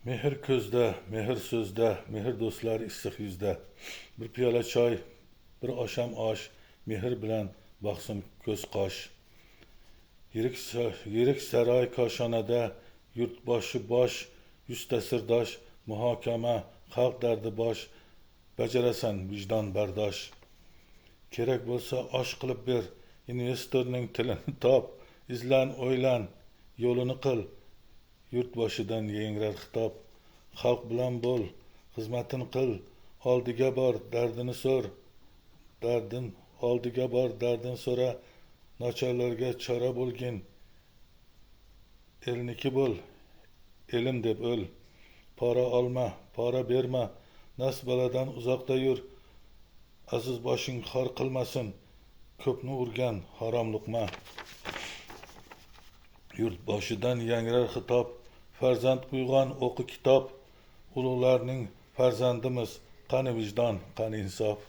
Mehr ko'zda, mehr so'zda, mehr do'stlar issiq yuzda. Bir piyola choy, bir osham osh, mehr bilan baxsin ko'z qosh. Yirik saroy koshonada, yurtboshi bosh, yuzta sirdosh, muhokama, xalq dardi bosh, bajarasan vijdon bardosh. Kerak bo'lsa osh qilib ber, investorning tilini top, izlan, o'ylan, yo'lini qil, yurtboshidan yengrar xitob. Xalq bilan bo'l, xizmatin qil, oldiga bor, dardini so'r, dardin so'ra, nochorlarga chora bo'lgin, elniki bo'l, elim deb o'l. Pora olma, pora berma, nas baladan uzoqda yur, aziz boshing xor qilmasin, ko'pni urgan harom luqma. Yurtboshidan yangrar xitob, farzand uyg'on, o'qi kitob, ulug'larning farzandimiz, qani vijdon, qani insof.